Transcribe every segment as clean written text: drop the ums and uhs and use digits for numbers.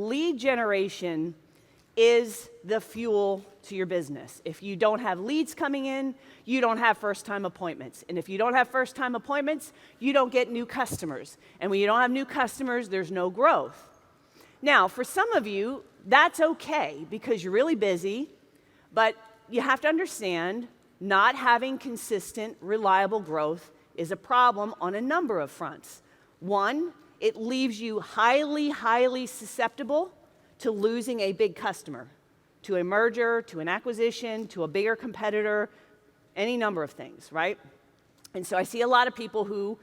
Lead generation is the fuel to your business. If you don't have leads coming in, you don't have first-time appointments. And if you don't have first-time appointments, you don't get new customers. And when you don't have new customers, there's no growth. Now, for some of you, that's okay because you're really busy, but you have to understand not having consistent, reliable growth is a problem on a number of fronts. One, it leaves you highly susceptible to losing a big customer, to a merger, to an acquisition, to a bigger competitor, any number of things, right? And so I see a lot of people who,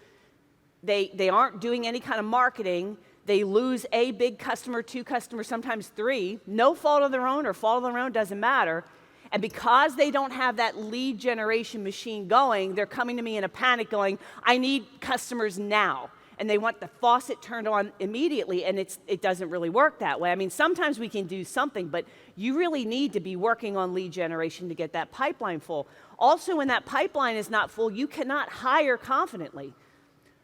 they aren't doing any kind of marketing, they lose a big customer, two customers, sometimes three, no fault of their own or fault of their own, doesn't matter. And because they don't have that lead generation machine going, they're coming to me in a panic going, I need customers now. And they want the faucet turned on immediately, and it doesn't really work that way. I mean, sometimes we can do something, but you really need to be working on lead generation to get that pipeline full. Also, when that pipeline is not full, you cannot hire confidently.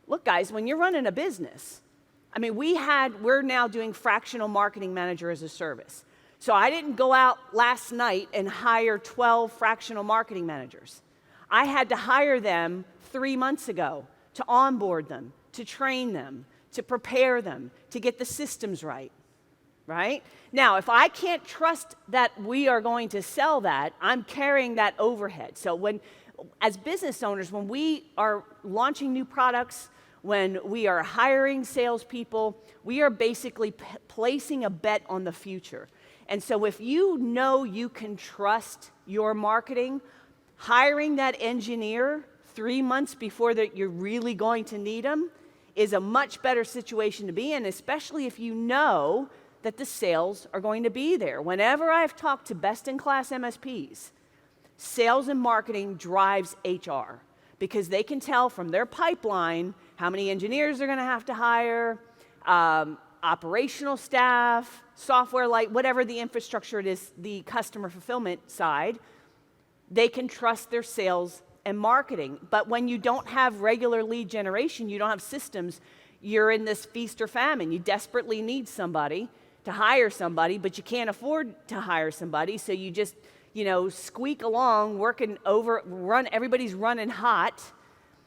Look, guys, when you're running a business, I mean, we're now doing fractional marketing manager as a service. So I didn't go out last night and hire 12 fractional marketing managers. I had to hire them 3 months ago to onboard them, to train them, to prepare them, to get the systems right? Now, if I can't trust that we are going to sell that, I'm carrying that overhead. So as business owners, when we are launching new products, when we are hiring salespeople, we are basically placing a bet on the future. And so if you know you can trust your marketing, hiring that engineer 3 months before that you're really going to need them is a much better situation to be in, especially if you know that the sales are going to be there. Whenever I've talked to best-in-class MSPs, sales and marketing drives HR because they can tell from their pipeline how many engineers they're going to have to hire, operational staff, software, like whatever the infrastructure it is, the customer fulfillment side, they can trust their sales and marketing. But when you don't have regular lead generation, you don't have systems, you're in this feast or famine. You desperately need somebody to hire somebody, but you can't afford to hire somebody, so you just, squeak along, everybody's running hot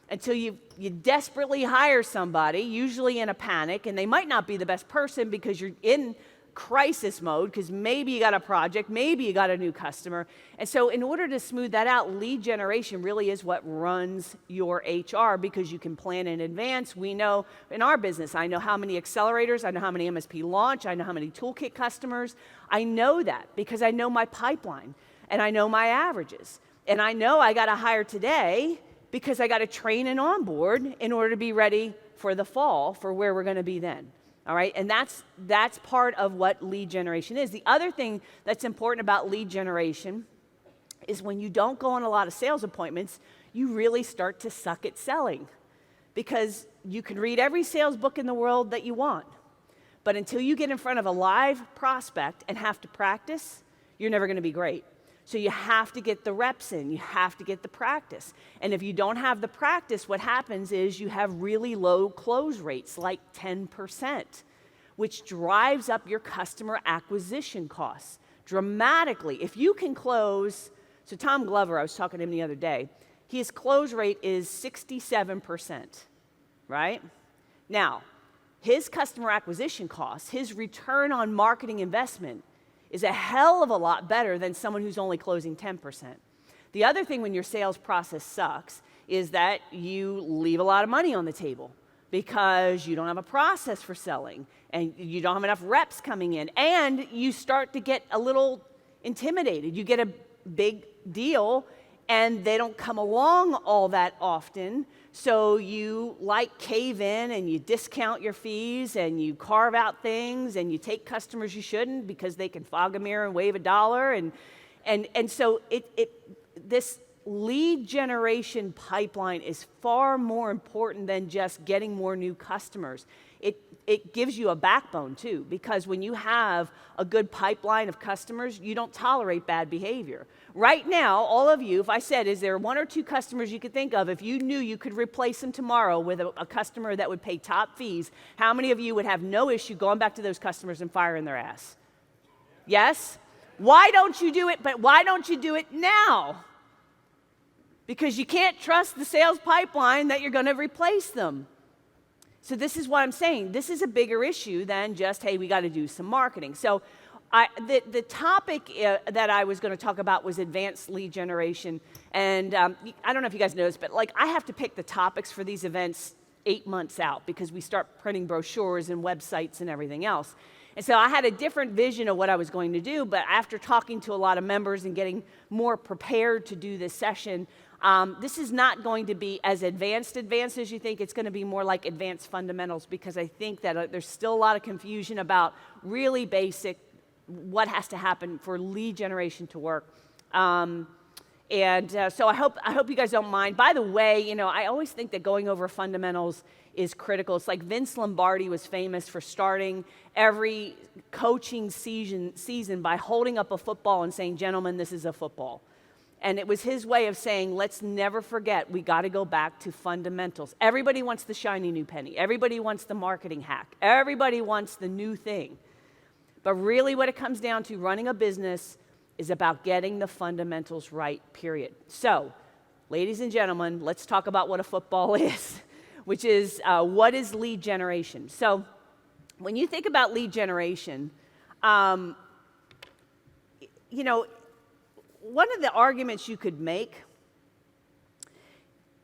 until you desperately hire somebody, usually in a panic, and they might not be the best person because you're in crisis mode because maybe you got a project, maybe you got a new customer. And so in order to smooth that out, lead generation really is what runs your HR because you can plan in advance. We know in our business, I know how many accelerators, I know how many MSP launch, I know how many toolkit customers. I know that because I know my pipeline and I know my averages. And I know I got to hire today because I got to train and onboard in order to be ready for the fall for where we're going to be then. All right, and that's part of what lead generation is. The other thing that's important about lead generation is when you don't go on a lot of sales appointments, you really start to suck at selling because you can read every sales book in the world that you want, but until you get in front of a live prospect and have to practice, you're never going to be great. So you have to get the reps in, you have to get the practice. And if you don't have the practice, what happens is you have really low close rates, like 10%, which drives up your customer acquisition costs dramatically. If you can close, so Tom Glover, I was talking to him the other day, his close rate is 67%, right? Now, his customer acquisition costs, his return on marketing investment is a hell of a lot better than someone who's only closing 10%. The other thing when your sales process sucks is that you leave a lot of money on the table because you don't have a process for selling and you don't have enough reps coming in and you start to get a little intimidated. You get a big deal and they don't come along all that often, so you cave in and you discount your fees and you carve out things and you take customers you shouldn't because they can fog a mirror and wave a dollar and so this lead generation pipeline is far more important than just getting more new customers. it gives you a backbone too, because when you have a good pipeline of customers, you don't tolerate bad behavior. Right now, all of you, if I said, is there one or two customers you could think of, if you knew you could replace them tomorrow with a customer that would pay top fees, how many of you would have no issue going back to those customers and firing their ass? Yes? Why don't you do it? But why don't you do it now? Because you can't trust the sales pipeline that you're going to replace them. So this is what I'm saying. This is a bigger issue than just, hey, we got to do some marketing. So the topic that I was going to talk about was advanced lead generation. And I don't know if you guys know this, but like I have to pick the topics for these events 8 months out because we start printing brochures and websites and everything else. And so I had a different vision of what I was going to do, but after talking to a lot of members and getting more prepared to do this session, this is not going to be as advanced as you think. It's going to be more like advanced fundamentals because I think that there's still a lot of confusion about really basic what has to happen for lead generation to work. So I hope you guys don't mind. By the way, you know, I always think that going over fundamentals is critical. It's like Vince Lombardi was famous for starting every coaching season by holding up a football and saying, gentlemen, this is a football. And it was his way of saying, let's never forget, we got to go back to fundamentals. Everybody wants the shiny new penny. Everybody wants the marketing hack. Everybody wants the new thing. But really what it comes down to, running a business is about getting the fundamentals right, period. So, ladies and gentlemen, let's talk about what a football is, which is what is lead generation. So, when you think about lead generation, you know, one of the arguments you could make,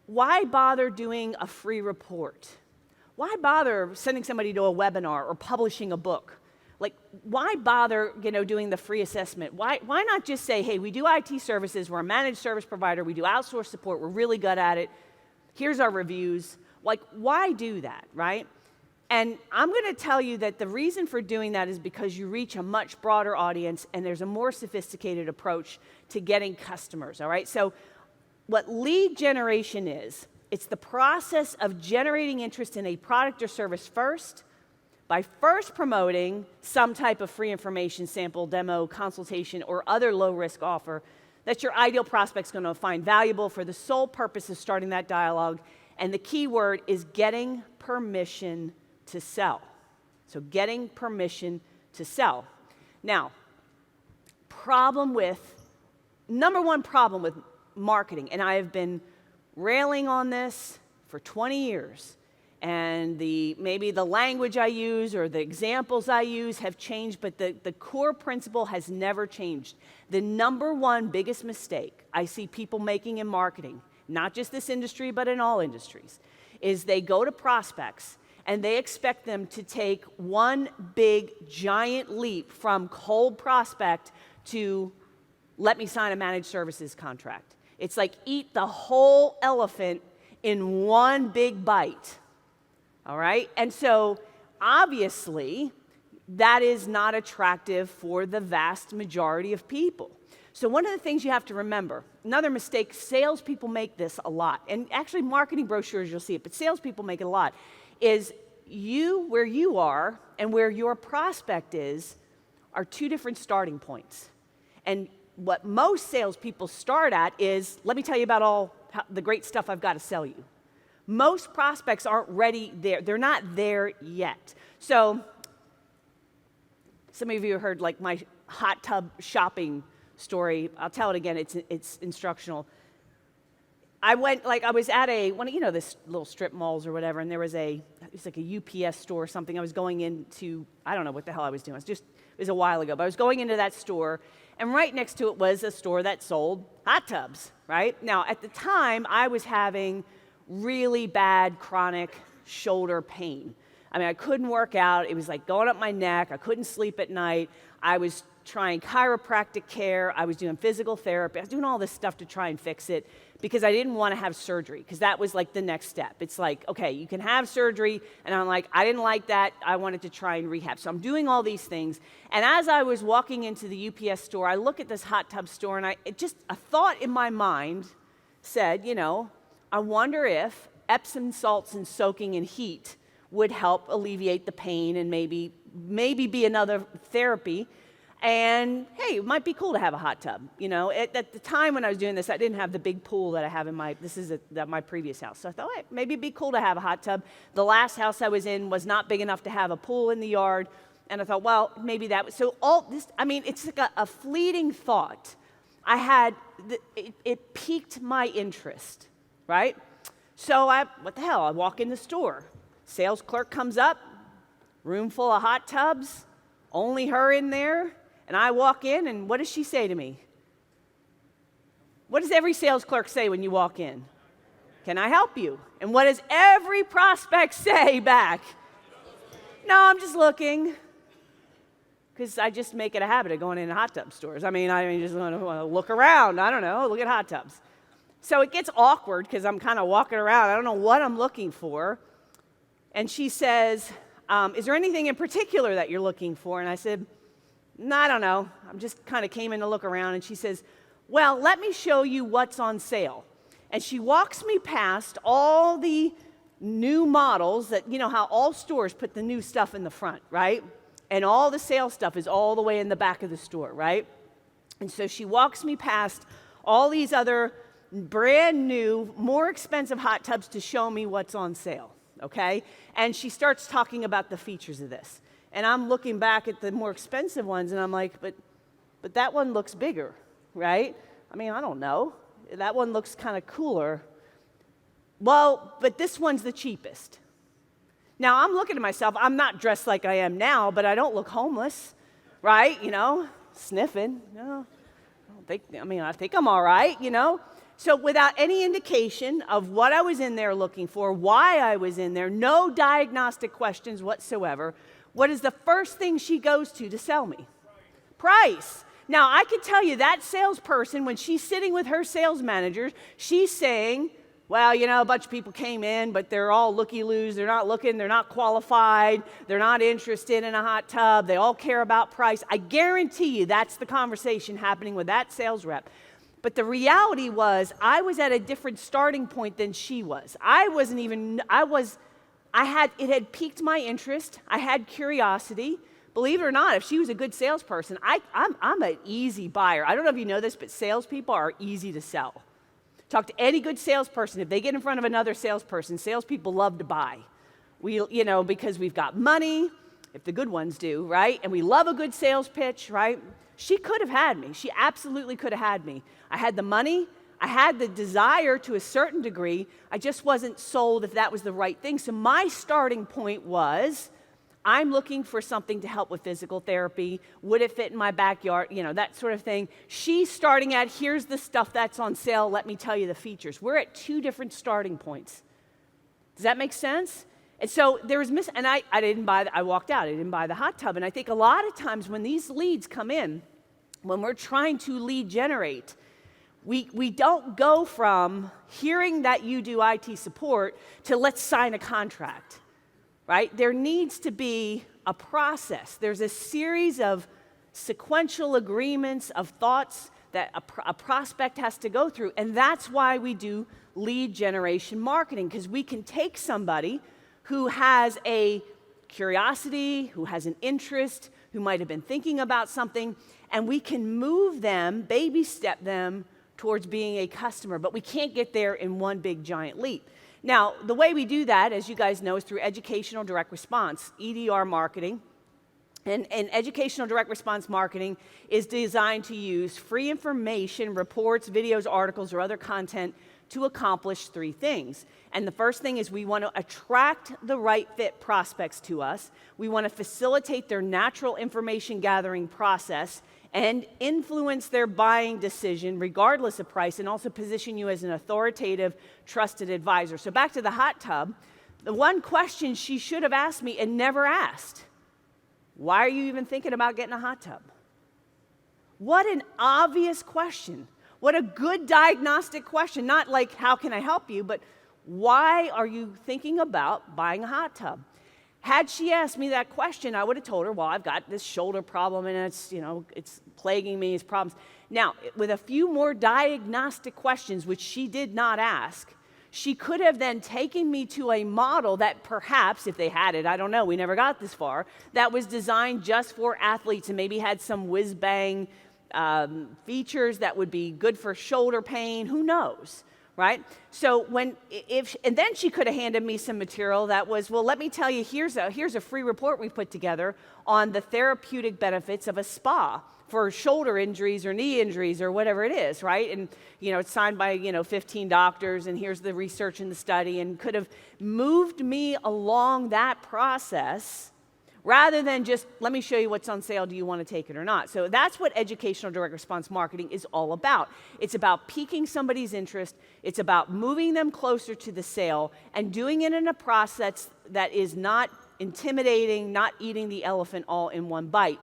why bother doing a free report? Why bother sending somebody to a webinar or publishing a book? Like, why bother, you know, doing the free assessment? Why not just say, hey, we do IT services, we're a managed service provider, we do outsourced support, we're really good at it, here's our reviews. Like, why do that, right? And I'm going to tell you that the reason for doing that is because you reach a much broader audience and there's a more sophisticated approach to getting customers, all right? So what lead generation is, it's the process of generating interest in a product or service first, by first promoting some type of free information, sample, demo, consultation, or other low-risk offer that your ideal prospect's going to find valuable for the sole purpose of starting that dialogue. And the key word is getting permission to sell. So getting permission to sell. Now, number one problem with marketing, and I have been railing on this for 20 years, and maybe the language I use or the examples I use have changed, but the core principle has never changed. The number one biggest mistake I see people making in marketing, not just this industry, but in all industries, is they go to prospects and they expect them to take one big, giant leap from cold prospect to let me sign a managed services contract. It's like eat the whole elephant in one big bite. All right? And so, obviously, that is not attractive for the vast majority of people. So one of the things you have to remember, another mistake, salespeople make this a lot, and actually marketing brochures, you'll see it, but salespeople make it a lot, is where you are and where your prospect is are two different starting points. And what most salespeople start at is, let me tell you about the great stuff I've got to sell you. Most prospects aren't ready there. They're not there yet. So some of you heard like my hot tub shopping story. I'll tell it again. It's instructional. I was at one of, you know, this little strip malls or whatever, and it was like a UPS store or something. I was going into, I don't know what the hell I was doing. It was a while ago, but I was going into that store, and right next to it was a store that sold hot tubs, right? Now, at the time, I was having really bad chronic shoulder pain. I mean, I couldn't work out. It was like going up my neck. I couldn't sleep at night. I was trying chiropractic care. I was doing physical therapy. I was doing all this stuff to try and fix it because I didn't want to have surgery, because that was like the next step. It's like, okay, you can have surgery. And I'm like, I didn't like that. I wanted to try and rehab. So I'm doing all these things. And as I was walking into the UPS store, I look at this hot tub store, and a thought in my mind said, you know, I wonder if Epsom salts and soaking in heat would help alleviate the pain and maybe be another therapy. And hey, it might be cool to have a hot tub. You know, at the time when I was doing this, I didn't have the big pool that I have in my previous house. So I thought, hey, maybe it'd be cool to have a hot tub. The last house I was in was not big enough to have a pool in the yard. And I thought, well, maybe that was, so all this, I mean, it's like a fleeting thought. I had, it piqued my interest, right? So what the hell, I walk in the store. Sales clerk comes up, room full of hot tubs, only her in there. And I walk in, and what does she say to me? What does every sales clerk say when you walk in? Can I help you? And what does every prospect say back? No, I'm just looking. Because I just make it a habit of going into hot tub stores. I mean, just want to look around. I don't know, look at hot tubs. So it gets awkward because I'm kind of walking around. I don't know what I'm looking for. And she says, is there anything in particular that you're looking for? And I said, no, I don't know. I just kind of came in to look around. And she says, well, let me show you what's on sale. And she walks me past all the new models that, you know how all stores put the new stuff in the front, right? And all the sales stuff is all the way in the back of the store, right? And so she walks me past all these other brand new, more expensive hot tubs to show me what's on sale, okay? And she starts talking about the features of this. And I'm looking back at the more expensive ones, and I'm like, but that one looks bigger, right? I mean, I don't know. That one looks kind of cooler. Well, but this one's the cheapest. Now, I'm looking at myself. I'm not dressed like I am now, but I don't look homeless, right? You know, sniffing. No, I think I'm all right, you know? So without any indication of what I was in there looking for, why I was in there, no diagnostic questions whatsoever, what is the first thing she goes to sell me? Price. Now, I can tell you that salesperson, when she's sitting with her sales manager, she's saying, well, you know, a bunch of people came in, but they're all looky-loos. They're not looking. They're not qualified. They're not interested in a hot tub. They all care about price. I guarantee you that's the conversation happening with that sales rep. But the reality was I was at a different starting point than she was. It had piqued my interest. I had curiosity. Believe it or not, if she was a good salesperson, I'm an easy buyer. I don't know if you know this, but salespeople are easy to sell. Talk to any good salesperson. If they get in front of another salesperson, salespeople love to buy. Because we've got money, if the good ones do, right? And we love a good sales pitch, right? She could have had me. She absolutely could have had me. I had the money. I had the desire to a certain degree. I just wasn't sold if that was the right thing. So my starting point was, I'm looking for something to help with physical therapy. Would it fit in my backyard? You know, that sort of thing. She's starting at, here's the stuff that's on sale. Let me tell you the features. We're at two different starting points. Does that make sense? And so there was and I walked out. I didn't buy the hot tub. And I think a lot of times when these leads come in, when we're trying to lead generate, we don't go from hearing that you do IT support to let's sign a contract. Right? There needs to be a process. There's a series of sequential agreements of thoughts that a prospect has to go through. And that's why we do lead generation marketing, because we can take somebody who has a curiosity, who has an interest, who might have been thinking about something, and we can move them, baby step them towards being a customer. But we can't get there in one big giant leap. Now, the way we do that, as you guys know, is through educational direct response, EDR marketing. And educational direct response marketing is designed to use free information, reports, videos, articles, or other content to accomplish three things. And the first thing is we want to attract the right fit prospects to us. We want to facilitate their natural information gathering process and influence their buying decision regardless of price, and also position you as an authoritative, trusted advisor. So back to the hot tub, the one question she should have asked me and never asked, why are you even thinking about getting a hot tub? What an obvious question. What a good diagnostic question. Not like, how can I help you, but why are you thinking about buying a hot tub? Had she asked me that question, I would have told her, well, I've got this shoulder problem and it's plaguing me, it's problems. Now, with a few more diagnostic questions, which she did not ask, she could have then taken me to a model that perhaps, if they had it, I don't know, we never got this far, that was designed just for athletes and maybe had some whiz-bang features that would be good for shoulder pain, who knows, right? So and then she could have handed me some material that was, well, let me tell you, here's a free report we put together on the therapeutic benefits of a spa for shoulder injuries or knee injuries or whatever it is, right? And, it's signed by, 15 doctors, and here's the research and the study, and could have moved me along that process rather than just, let me show you what's on sale, do you want to take it or not? So that's what educational direct response marketing is all about. It's about piquing somebody's interest, it's about moving them closer to the sale, and doing it in a process that is not intimidating, not eating the elephant all in one bite.